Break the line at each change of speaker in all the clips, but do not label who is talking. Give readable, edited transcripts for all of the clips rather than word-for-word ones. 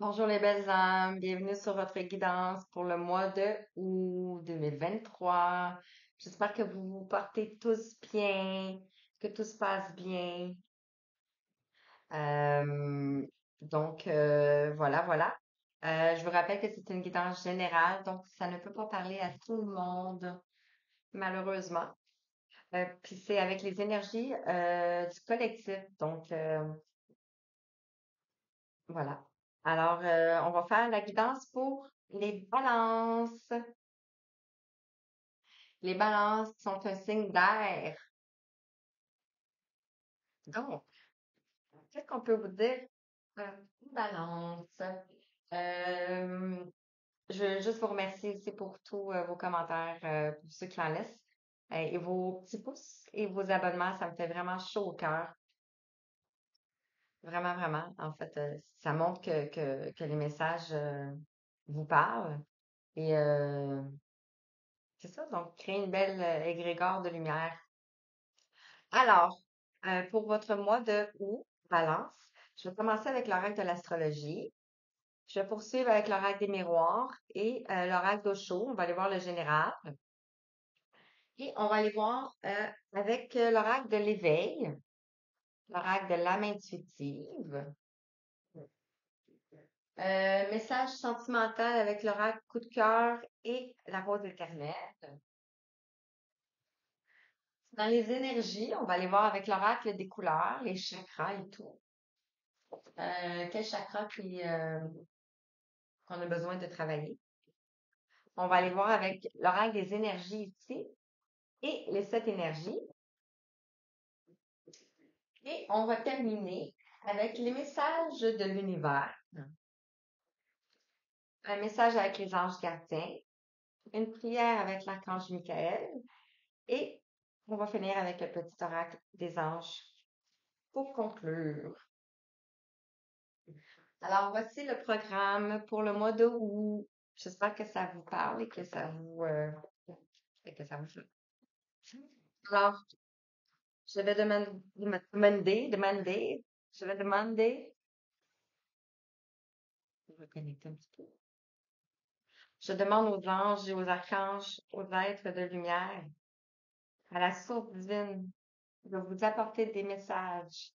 Bonjour les belles âmes, bienvenue sur votre guidance pour le mois de août 2023. J'espère que vous vous portez tous bien, que tout se passe bien. Euh, voilà. Je vous rappelle que c'est une guidance générale, donc ça ne peut pas parler à tout le monde, malheureusement. Puis c'est avec les énergies du collectif, donc voilà. Alors, on va faire la guidance pour les balances. Les balances sont un signe d'air. Donc, qu'est-ce qu'on peut vous dire? Euh, Balance. Euh, je veux juste vous remercier aussi pour tous vos commentaires, pour ceux qui en laissent, et vos petits pouces et vos abonnements. Ça me fait vraiment chaud au cœur. Vraiment, vraiment. En fait, ça montre que les messages vous parlent. Et c'est ça, donc créer une belle égrégore de lumière. Alors, pour votre mois de août, Balance, je vais commencer avec l'oracle de l'astrologie. Je vais poursuivre avec l'oracle des miroirs et l'oracle d'Osho. On va aller voir le général. Et on va aller voir avec l'oracle de l'éveil, l'oracle de l'âme intuitive. Message sentimental avec l'oracle coup de cœur et la rose éternelle. Dans les énergies, on va aller voir avec l'oracle des couleurs, les chakras et tout. Quel chakra qu'on a besoin de travailler. On va aller voir avec l'oracle des énergies ici et les sept énergies. Et on va terminer avec les messages de l'univers. Un message avec les anges gardiens, une prière avec l'archange Michael et on va finir avec le petit oracle des anges pour conclure. Alors, voici le programme pour le mois d'août. J'espère que ça vous parle et que ça vous fait. Alors, je vais je vais demander, je vais connecter un petit peu. Je demande aux anges et aux archanges, aux êtres de lumière, à la source divine, de vous apporter des messages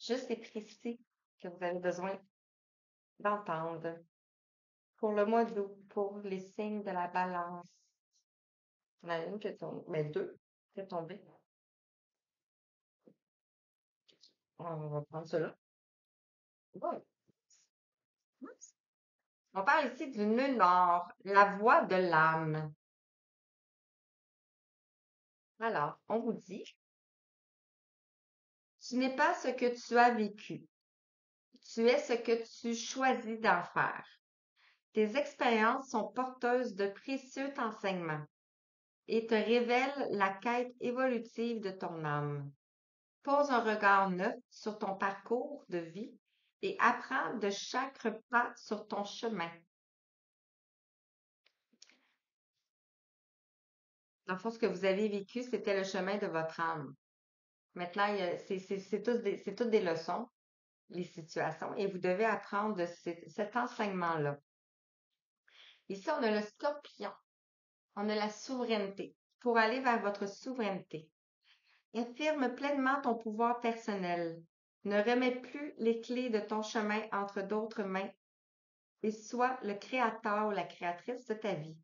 justes et précis que vous avez besoin d'entendre pour le mois d'août, pour les signes de la balance. Il y en a une qui est tombée, mais deux qui est tombée. On va prendre cela. Bon. On parle ici du nœud nord, la voix de l'âme. Alors, on vous dit, tu n'es pas ce que tu as vécu. Tu es ce que tu choisis d'en faire. Tes expériences sont porteuses de précieux enseignements et te révèlent la quête évolutive de ton âme. Pose un regard neuf sur ton parcours de vie et apprends de chaque pas sur ton chemin. Dans le fond, ce que vous avez vécu, c'était le chemin de votre âme. Maintenant, c'est toutes des leçons, les situations, et vous devez apprendre de cet enseignement-là. Ici, on a le scorpion. On a la souveraineté. Pour aller vers votre souveraineté. Affirme pleinement ton pouvoir personnel. Ne remets plus les clés de ton chemin entre d'autres mains et sois le créateur ou la créatrice de ta vie.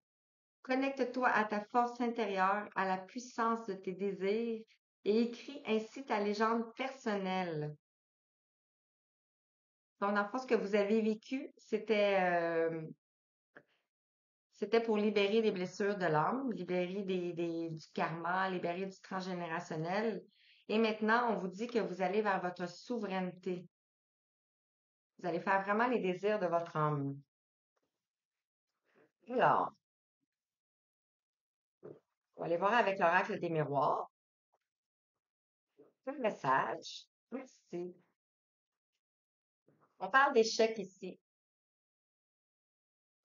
Connecte-toi à ta force intérieure, à la puissance de tes désirs et écris ainsi ta légende personnelle. Donc, dans le fond, ce que vous avez vécu, c'était pour libérer les blessures de l'âme, libérer du karma, libérer du transgénérationnel. Et maintenant, on vous dit que vous allez vers votre souveraineté. Vous allez faire vraiment les désirs de votre âme. Alors, on va aller voir avec l'oracle des miroirs. Un message. Ici. On parle d'échec ici.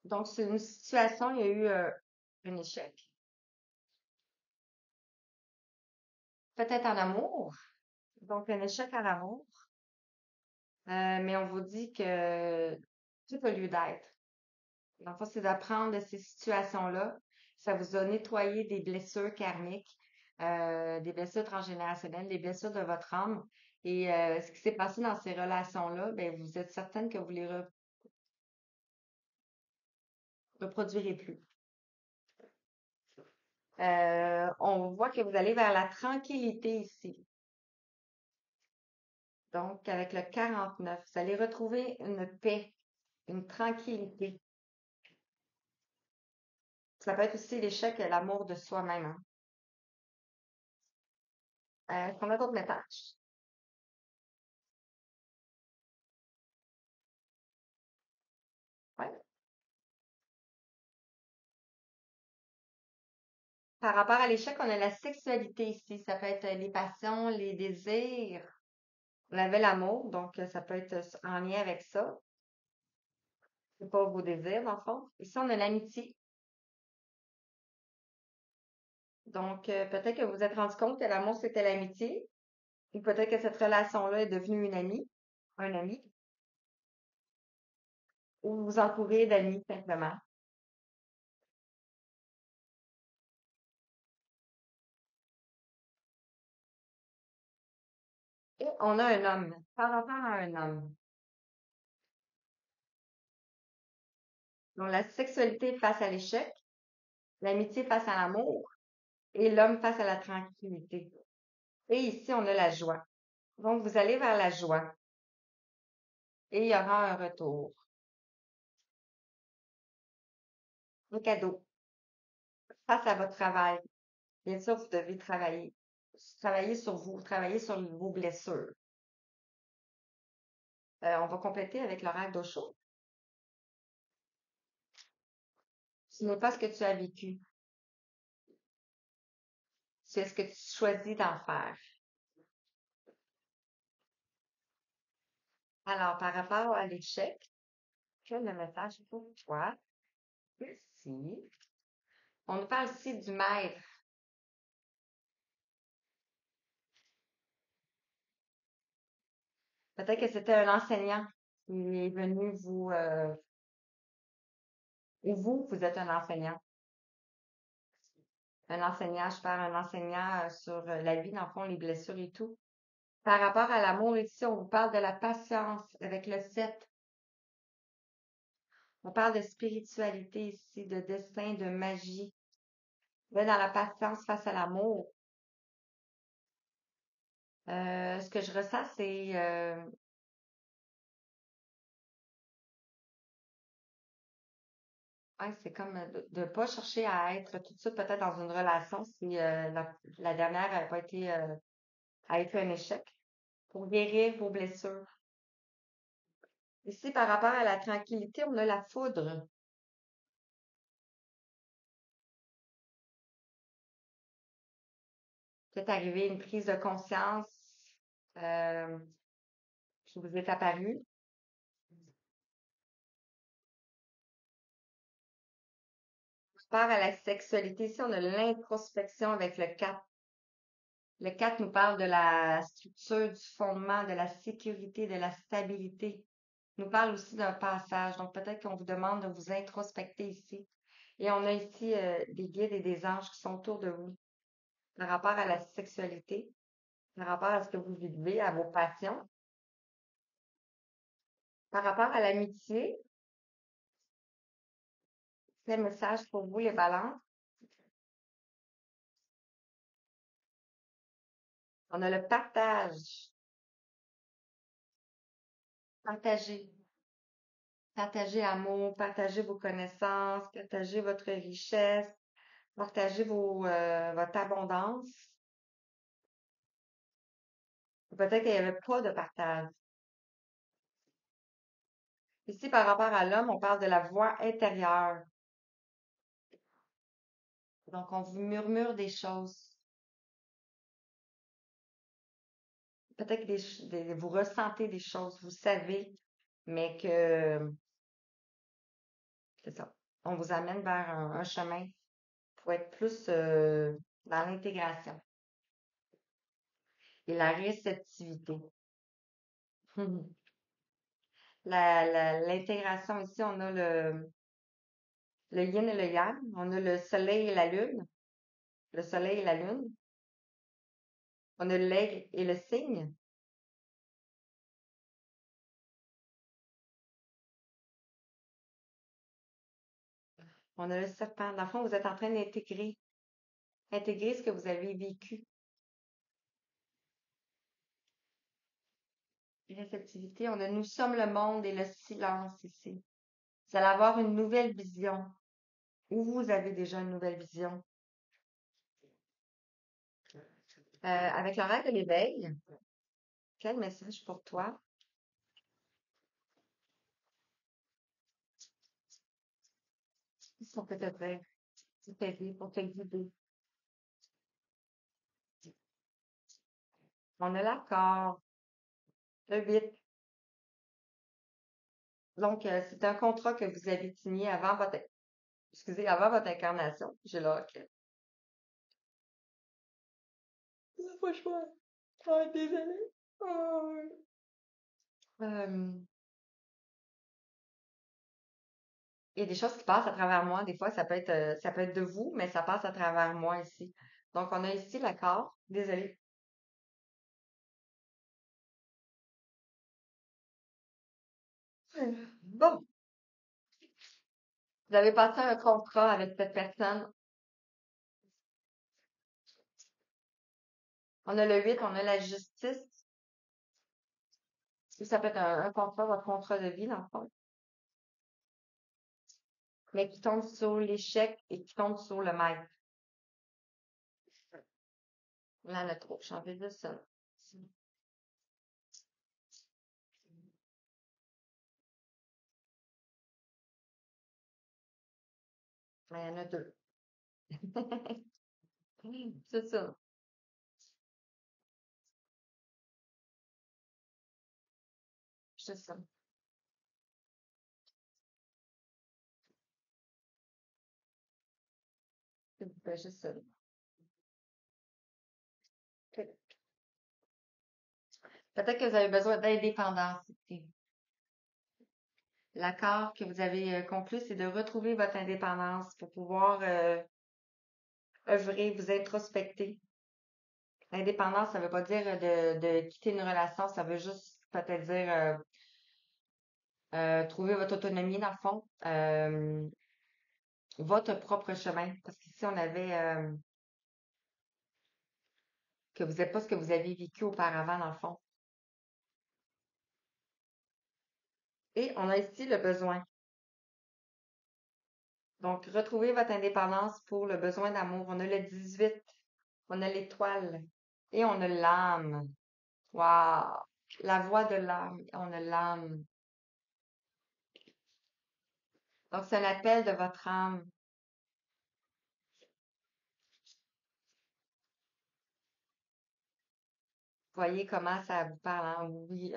Donc, c'est une situation, il y a eu un échec. Peut-être en amour. Donc, un échec en amour. Mais on vous dit que tout a lieu d'être. Dans le fond, c'est d'apprendre de ces situations-là. Ça vous a nettoyé des blessures karmiques, des blessures transgénérationnelles, des blessures de votre âme. Et ce qui s'est passé dans ces relations-là, ben, vous êtes certaine que vous les reproduirez plus. On voit que vous allez vers la tranquillité ici. Donc, avec le 49, vous allez retrouver une paix, une tranquillité. Ça peut être aussi l'échec et l'amour de soi-même, hein. Est-ce qu'on a d'autres messages? Ouais. Par rapport à l'échec, on a la sexualité ici. Ça peut être les passions, les désirs. On avait l'amour, donc ça peut être en lien avec ça. C'est pas vos désirs, dans le fond. Ici, on a l'amitié. Donc, peut-être que vous vous êtes rendu compte que l'amour, c'était l'amitié. Ou peut-être que cette relation-là est devenue une amie, un ami, ou vous vous entourez d'amis, simplement. Et on a un homme. Par rapport à un homme. Donc, la sexualité face à l'échec, l'amitié face à l'amour et l'homme face à la tranquillité. Et ici, on a la joie. Donc, vous allez vers la joie et il y aura un retour. Un cadeau. Face à votre travail. Bien sûr, vous devez travailler. Travailler sur vous, travailler sur vos blessures. On va compléter avec l'horaire d'Osho. Ce n'est pas ce que tu as vécu, c'est ce que tu choisis d'en faire. Alors, par rapport à l'échec, quel est le message pour toi? Ici, on nous parle ici du maître. Peut-être que c'était un enseignant qui est venu ou vous, vous êtes un enseignant. Un enseignant, je parle un enseignant sur la vie, dans le fond, les blessures et tout. Par rapport à l'amour, ici, on vous parle de la patience avec le 7. On parle de spiritualité ici, de destin, de magie. Là, dans la patience face à l'amour, ce que je ressens, c'est ouais, c'est comme de ne pas chercher à être tout de suite peut-être dans une relation si la dernière n'a pas été a été un échec pour guérir vos blessures. Ici, par rapport à la tranquillité, on a la foudre. Peut-être arrivé une prise de conscience euh, qui vous est apparue. Par rapport à la sexualité, ici, on a l'introspection avec le 4. Le 4 nous parle de la structure, du fondement, de la sécurité, de la stabilité. Il nous parle aussi d'un passage. Donc, peut-être qu'on vous demande de vous introspecter ici. Et on a ici des guides et des anges qui sont autour de vous par rapport à la sexualité, par rapport à ce que vous vivez, à vos passions, par rapport à l'amitié. C'est le message pour vous, les balances. On a le partage. Partager. Partager amour, partager vos connaissances, partager votre richesse, partager votre abondance. Peut-être qu'il n'y avait pas de partage. Ici, par rapport à l'homme, on parle de la voix intérieure. Donc, on vous murmure des choses. Peut-être que vous ressentez des choses, vous savez, mais que c'est ça. On vous amène vers un chemin pour être plus dans l'intégration et la réceptivité. L'intégration ici, on a le yin et le yang. On a le soleil et la lune. Le soleil et la lune. On a l'aigle et le cygne. On a le serpent. Dans le fond, vous êtes en train intégrer ce que vous avez vécu. Réceptivité. On a nous sommes le monde et le silence ici. Vous allez avoir une nouvelle vision. Ou vous avez déjà une nouvelle vision. Avec l'horaire de l'éveil, quel message pour toi? Qu'est-ce qu'on peut te dire? Pour t'aider, pour te guider. On a l'accord. Le 8. Donc, c'est un contrat que vous avez signé avant votre incarnation. J'ai là, ok. Pas le choix. Ah, désolée. Ah. Euh, il y a des choses qui passent à travers moi. Des fois, ça peut être de vous, mais ça passe à travers moi ici. Donc, on a ici l'accord. Désolée. Bon, vous avez passé un contrat avec cette personne. On a le 8, on a la justice. Ça peut être un contrat, votre contrat de vie, dans le fond, mais qui tombe sur l'échec et qui tombe sur le maître. Là, on a trop. Changer de ça. Mais il y en a deux. C'est ça. C'est ça. C'est juste ça. Peut-être que vous avez besoin d'indépendance ici. L'accord que vous avez conclu, c'est de retrouver votre indépendance pour pouvoir œuvrer, vous introspecter. L'indépendance, ça veut pas dire de quitter une relation, ça veut juste peut-être dire trouver votre autonomie dans le fond, votre propre chemin. Parce qu'ici, on avait que vous n'êtes pas ce que vous avez vécu auparavant dans le fond. Et on a ici le besoin. Donc, retrouvez votre indépendance pour le besoin d'amour. On a le 18, on a l'étoile et on a l'âme. Wow! La voix de l'âme, on a l'âme. Donc, c'est un appel de votre âme. Voyez comment ça vous parle, hein? Oui,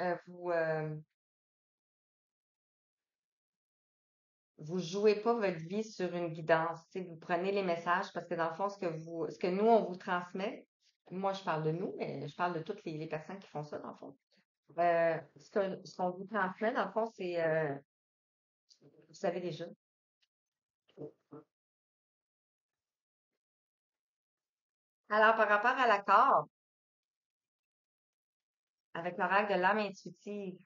vous jouez pas votre vie sur une guidance. Tu sais, vous prenez les messages parce que dans le fond, ce que nous, on vous transmet, moi, je parle de nous, mais je parle de toutes les personnes qui font ça, dans le fond. Ce qu'on vous transmet, dans le fond, c'est, vous savez déjà. Alors, par rapport à l'accord, avec l'oracle de l'âme intuitive,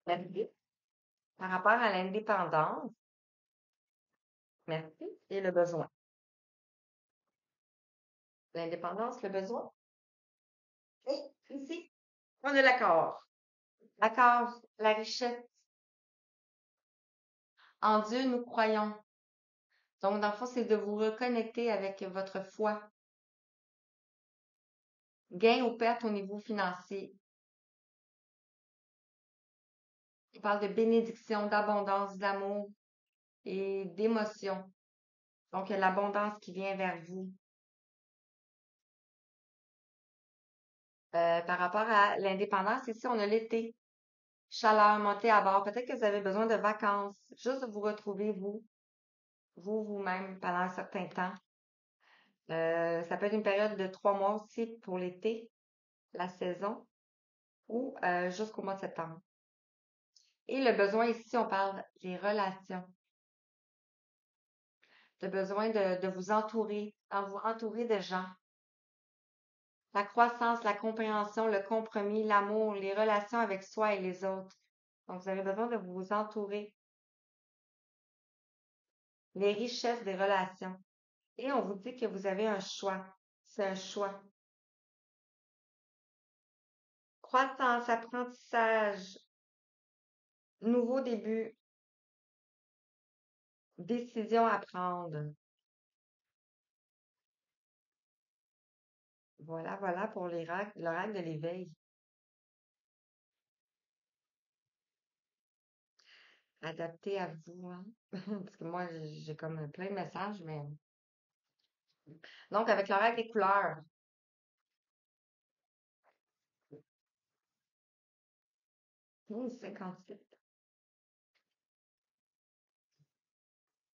merci. Par rapport à l'indépendance, merci. Et le besoin. L'indépendance, le besoin. Et ici, on a l'accord. L'accord, la richesse. En Dieu, nous croyons. Donc, dans le fond, c'est de vous reconnecter avec votre foi. Gain ou perte au niveau financier. On parle de bénédiction, d'abondance, d'amour et d'émotion. Donc, il y a l'abondance qui vient vers vous. Par rapport à l'indépendance, ici, on a l'été. Chaleur, montée à bord. Peut-être que vous avez besoin de vacances. Juste de vous retrouver, vous-même, pendant un certain temps. Ça peut être une période de 3 mois aussi pour l'été, la saison, ou jusqu'au mois de septembre. Et le besoin ici, on parle des relations, de besoin de vous entourer, vous entourer de gens. La croissance, la compréhension, le compromis, l'amour, les relations avec soi et les autres. Donc, vous avez besoin de vous entourer. Les richesses des relations. Et on vous dit que vous avez un choix. C'est un choix. Croissance, apprentissage, nouveau début, décision à prendre. Voilà, voilà pour l'oracle de l'éveil. Adapté à vous, hein? Parce que moi, j'ai comme plein de messages, mais. Donc, avec l'oracle des couleurs. 58.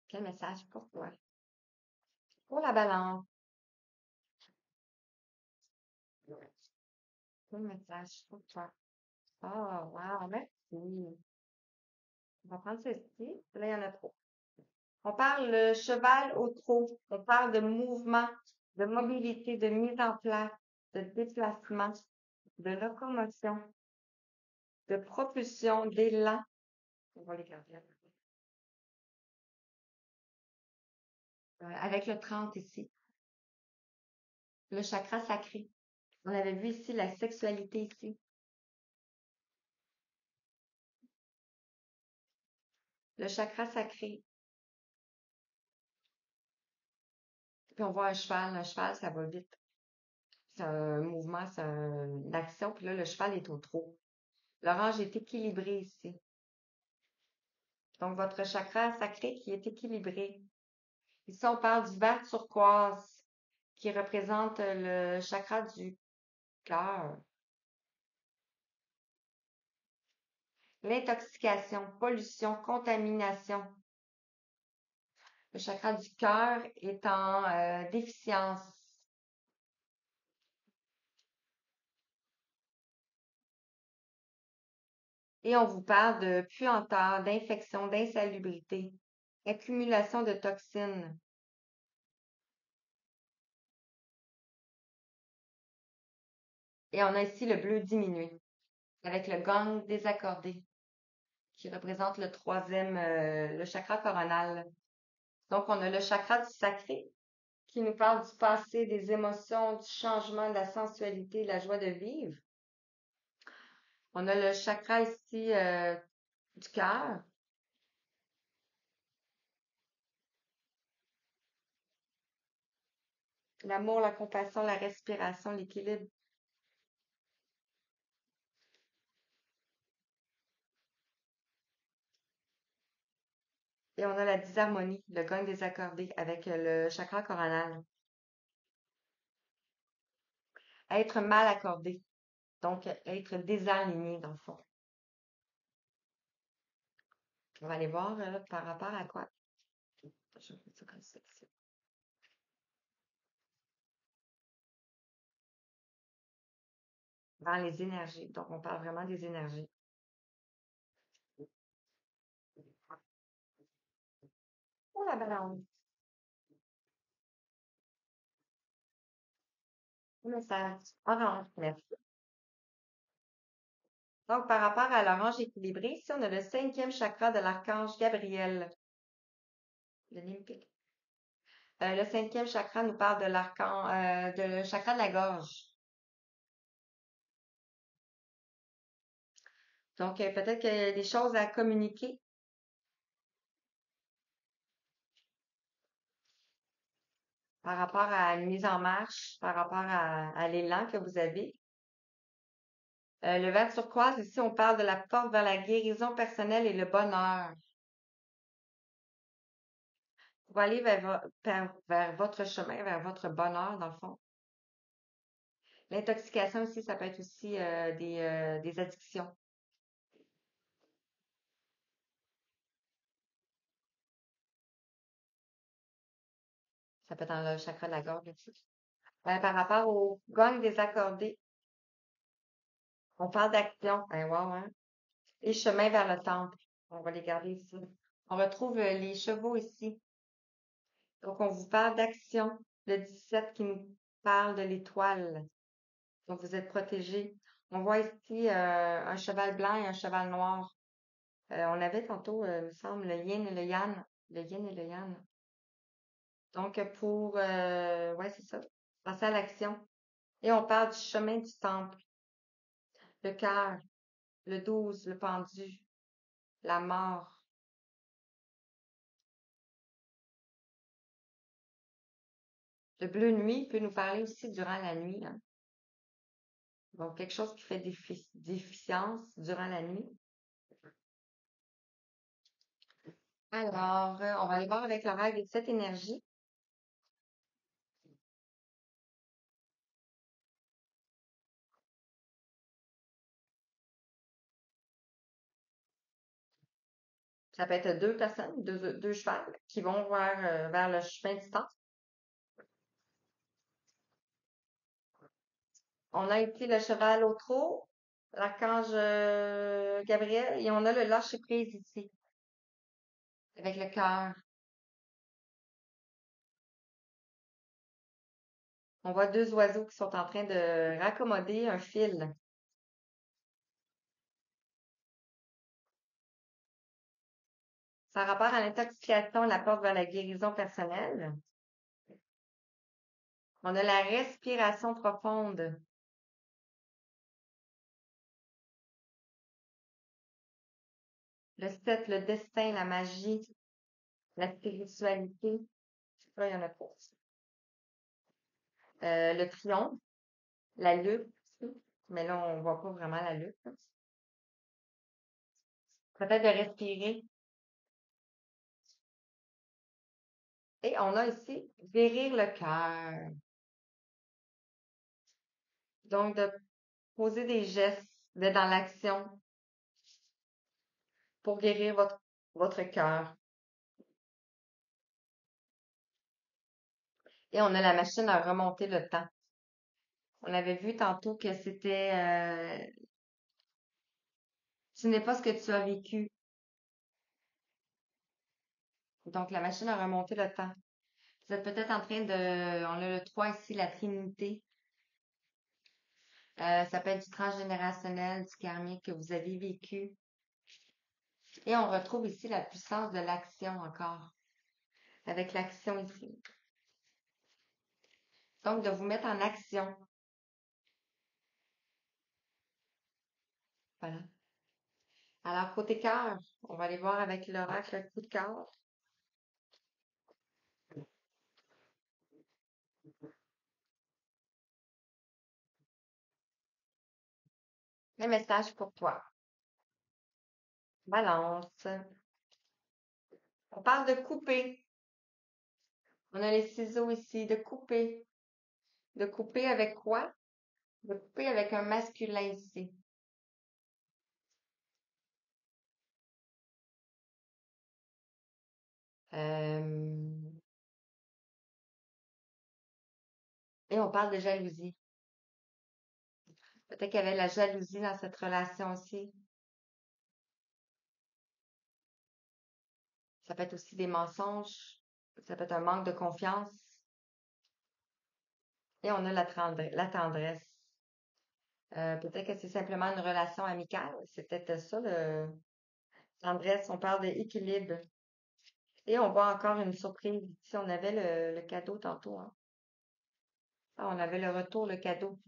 Quel message pour toi? Pour la balance. Quel message pour toi? Oh, wow, merci. On va prendre ceci. Là, il y en a trop. On parle cheval au trot. On parle de mouvement, de mobilité, de mise en place, de déplacement, de locomotion, de propulsion, d'élan. On va les garder. Avec le 30 ici. Le chakra sacré. On avait vu ici la sexualité ici. Le chakra sacré. Puis on voit un cheval. Un cheval, ça va vite. C'est un mouvement, c'est une action. Puis là, le cheval est au trot. L'orange est équilibré ici. Donc, votre chakra sacré qui est équilibré. Ici, on parle du vert turquoise qui représente le chakra du cœur. L'intoxication, pollution, contamination. Le chakra du cœur est en déficience. Et on vous parle de puanteur, d'infection, d'insalubrité, accumulation de toxines. Et on a ici le bleu diminué avec le gong désaccordé qui représente le troisième, le chakra coronal. Donc, on a le chakra du sacré qui nous parle du passé, des émotions, du changement, de la sensualité, de la joie de vivre. On a le chakra ici du cœur. L'amour, la compassion, la respiration, l'équilibre. Et on a la disharmonie, le gong désaccordé avec le chakra coronal. Être mal accordé. Donc, être désaligné dans le fond. On va aller voir par rapport à quoi. Je vais ça comme ça. Dans les énergies. Donc, on parle vraiment des énergies. Pour la balance. Le message. Orange. Merci. Donc, par rapport à l'orange équilibré, ici, on a le cinquième chakra de l'archange Gabriel. Le Olympique. Le cinquième chakra nous parle de de chakra de la gorge. Donc, peut-être qu'il y a des choses à communiquer par rapport à une mise en marche, par rapport à l'élan que vous avez. Le vert turquoise, ici, on parle de la porte vers la guérison personnelle et le bonheur. Pour aller vers votre chemin, vers votre bonheur, dans le fond. L'intoxication aussi, ça peut être aussi des addictions. Ça peut être dans le chakra de la gorge aussi. Par rapport au gong désaccordé, on parle d'action. Ben, wow, hein? Et chemin vers le temple. On va les garder ici. On retrouve les chevaux ici. Donc, on vous parle d'action. Le 17 qui nous parle de l'étoile. Donc, vous êtes protégés. On voit ici un cheval blanc et un cheval noir. On avait tantôt, il me semble, le yin et le yang. Le yin et le yang. Donc, ouais, c'est ça. Passer à l'action. Et on parle du chemin du temple. Le cœur, le 12, le pendu, la mort. Le bleu nuit peut nous parler aussi durant la nuit, hein. Donc, quelque chose qui fait déficience durant la nuit. Alors, on va aller voir avec l'oracle de cette énergie. Ça peut être deux personnes, deux chevals qui vont vers le chemin du temps. On a ici le cheval au trot, l'archange Gabriel, et on a le lâcher-prise ici, avec le cœur. On voit deux oiseaux qui sont en train de raccommoder un fil. Ça a rapport à l'intoxication, la porte vers la guérison personnelle. On a la respiration profonde. Le 7, le destin, la magie, la spiritualité. Là, il y en a trois. Le triomphe, la lutte. Mais là, on voit pas vraiment la lutte. Peut-être de respirer. Et on a ici guérir le cœur. Donc, de poser des gestes, d'être dans l'action pour guérir votre cœur. Et on a la machine à remonter le temps. On avait vu tantôt que c'était ce n'est pas ce que tu as vécu. Donc, la machine a remonté le temps. Vous êtes peut-être en train on a le 3 ici, la Trinité. Ça peut être du transgénérationnel, du karmique que vous avez vécu. Et on retrouve ici la puissance de l'action encore, avec l'action ici. Donc, de vous mettre en action. Voilà. Alors, côté cœur, on va aller voir avec l'oracle le coup de cœur. Le message pour toi. Balance. On parle de couper. On a les ciseaux ici, de couper. De couper avec quoi? De couper avec un masculin ici. Euh, et on parle de jalousie. Peut-être qu'il y avait la jalousie dans cette relation aussi. Ça peut être aussi des mensonges. Ça peut être un manque de confiance. Et on a la tendresse. Peut-être que c'est simplement une relation amicale. C'est peut-être ça, le tendresse. On parle d'équilibre. Et on voit encore une surprise. Ici, on avait le cadeau tantôt, hein. Ah, on avait le retour, le cadeau.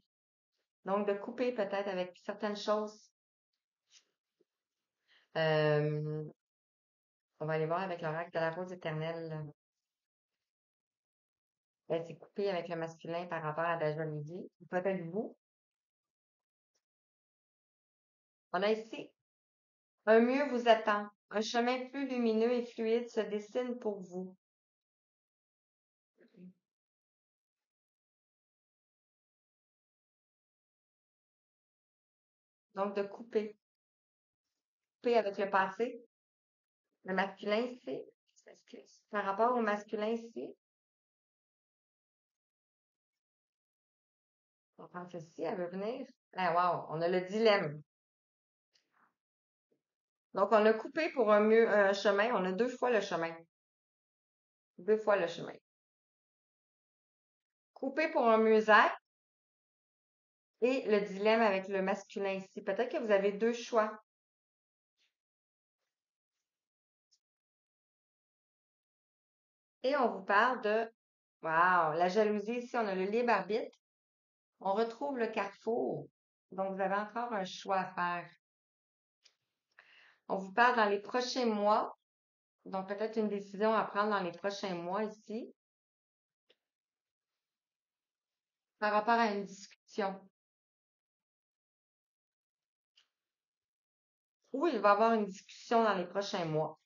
Donc, de couper peut-être avec certaines choses. Euh, on va aller voir avec l'oracle de la rose éternelle. Ben, c'est coupé avec le masculin par rapport à la jalousie. Peut-être vous. On a ici un mieux vous attend. Un chemin plus lumineux et fluide se dessine pour vous. Donc, de couper. Couper avec le passé. Le masculin ici. Par rapport au masculin ici, on pense ici, elle veut venir. Ah, wow, on a le dilemme. Donc, on a coupé pour un chemin. On a deux fois le chemin. Deux fois le chemin. Coupé pour un mieux-être et le dilemme avec le masculin ici. Peut-être que vous avez deux choix. Et on vous parle de, wow, la jalousie ici, on a le libre arbitre. On retrouve le carrefour. Donc, vous avez encore un choix à faire. On vous parle dans les prochains mois. Donc, peut-être une décision à prendre dans les prochains mois ici par rapport à une discussion. Oui, il va y avoir une discussion dans les prochains mois.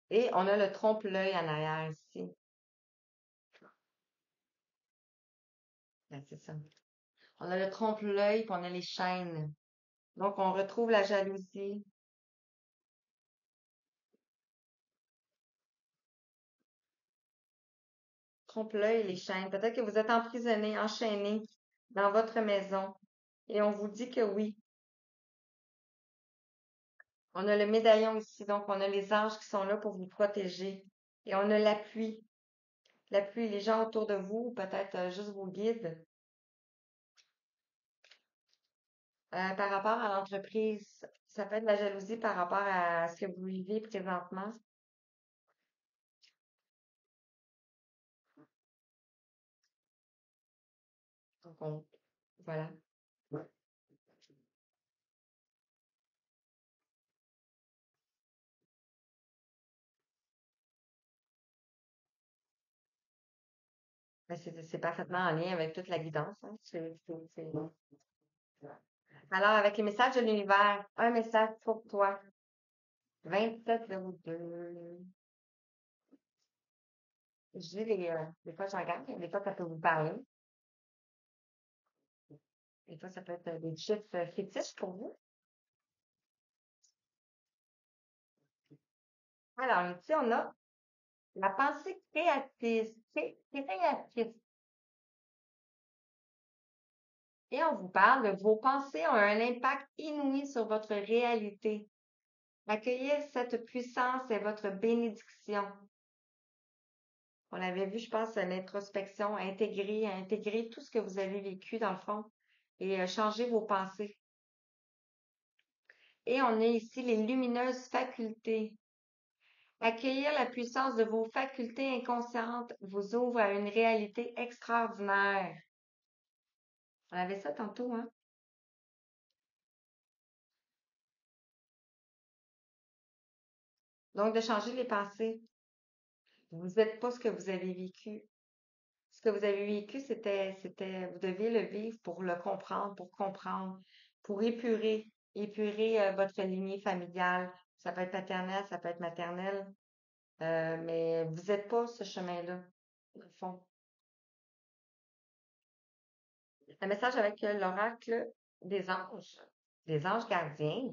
Et on a le trompe-l'œil en arrière ici. Ben, c'est ça. On a le trompe-l'œil, puis on a les chaînes. Donc, on retrouve la jalousie. Trompe-l'œil, les chaînes. Peut-être que vous êtes emprisonné, enchaîné dans votre maison. Et on vous dit que oui. On a le médaillon ici, donc on a les anges qui sont là pour vous protéger. Et on a l'appui. L'appui, les gens autour de vous, ou peut-être juste vos guides. Par rapport à l'entreprise, ça peut être de la jalousie par rapport à ce que vous vivez présentement. Donc, voilà. Ben, c'est parfaitement en lien avec toute la guidance, hein. Alors, avec les messages de l'univers, un message pour toi. 2702. J'ai des fois, j'en regarde, des fois, ça peut vous parler. Des fois, ça peut être des chiffres fétiches pour vous. Alors, ici, on a la pensée créatrice. Créatrice. Et on vous parle de vos pensées ont un impact inouï sur votre réalité. Accueillir cette puissance est votre bénédiction. On avait vu, je pense, l'introspection, intégrer tout ce que vous avez vécu dans le fond et changer vos pensées. Et on a ici les lumineuses facultés. Accueillir la puissance de vos facultés inconscientes vous ouvre à une réalité extraordinaire. On avait ça tantôt, hein? Donc, de changer les pensées. Vous n'êtes pas ce que vous avez vécu. Ce que vous avez vécu, vous deviez le vivre pour le comprendre, pour épurer votre lignée familiale. Ça peut être paternel, ça peut être maternel, mais vous n'êtes pas ce chemin-là, au fond. Un message avec l'oracle des anges, des anges gardiens.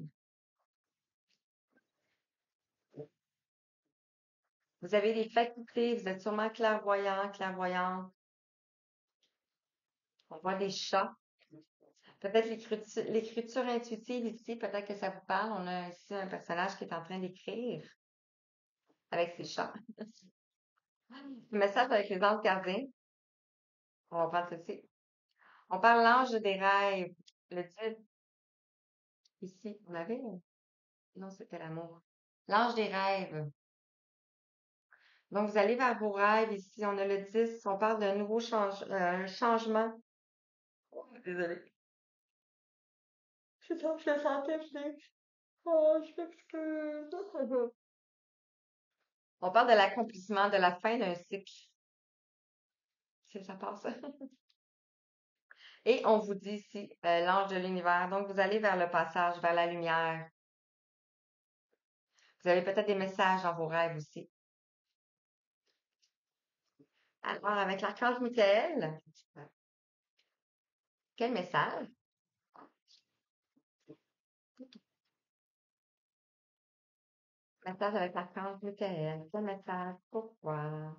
Vous avez des facultés, vous êtes sûrement clairvoyant, clairvoyante. On voit des chats. Peut-être l'écriture intuitive ici, peut-être que ça vous parle. On a ici un personnage qui est en train d'écrire avec ses chats. Le message avec les anges gardiens. On va prendre ceci. On parle l'ange des rêves. Le dieu ici. On avait? Non, c'était l'amour. L'ange des rêves. Donc, vous allez vers vos rêves ici. On a le 10. On parle d'un nouveau changement. Oh, désolée. Je le sentais venir. Oh, je m'excuse. On parle de l'accomplissement, de la fin d'un cycle. Si ça passe. Et on vous dit ici, l'ange de l'univers. Donc, vous allez vers le passage, vers la lumière. Vous avez peut-être des messages dans vos rêves aussi. Alors, avec l'archange Michael, quel message? Message avec l'archange Michael. Quel message? Pourquoi?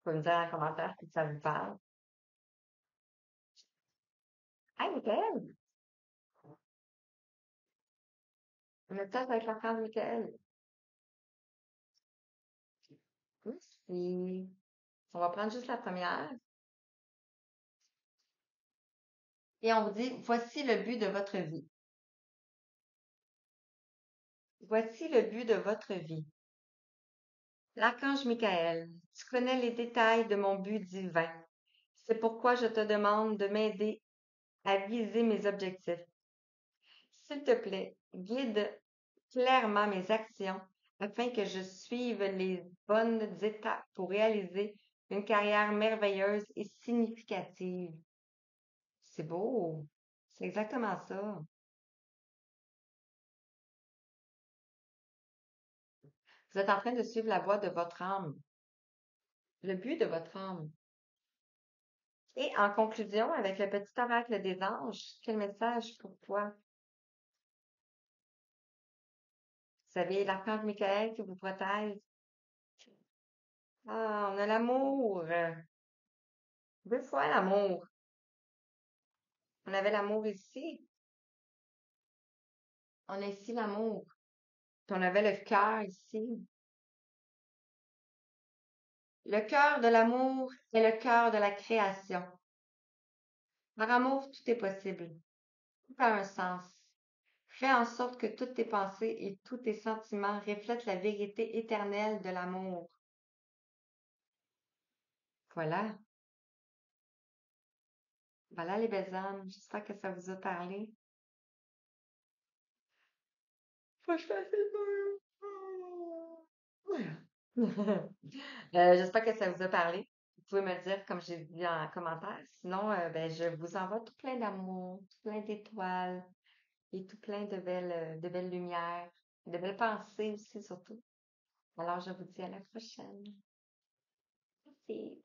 pouvez me dire en commentaire si ça vous parle. Hey, Michael! Message avec la phrase Michael. Merci. On va prendre juste la première. Et on vous dit, voici le but de votre vie. Voici le but de votre vie. L'archange Michael, tu connais les détails de mon but divin. C'est pourquoi je te demande de m'aider à viser mes objectifs. S'il te plaît, guide clairement mes actions afin que je suive les bonnes étapes pour réaliser une carrière merveilleuse et significative. C'est beau. C'est exactement ça. Vous êtes en train de suivre la voie de votre âme, le but de votre âme. Et en conclusion, avec le petit oracle des anges, quel message pour toi? Vous avez l'archange Michael qui vous protège. Ah, on a l'amour. Deux fois l'amour. On avait l'amour ici. On a ici l'amour. Puis on avait le cœur ici. Le cœur de l'amour est le cœur de la création. Par amour, tout est possible. Tout a un sens. Fais en sorte que toutes tes pensées et tous tes sentiments reflètent la vérité éternelle de l'amour. Voilà. Voilà les belles âmes. J'espère que ça vous a parlé. Faut que je fasse le beurre. J'espère que ça vous a parlé. Vous pouvez me le dire comme j'ai dit en commentaire. Sinon, ben, je vous envoie tout plein d'amour, tout plein d'étoiles et tout plein de belles lumières, de belles pensées aussi surtout. Alors, je vous dis à la prochaine. Merci.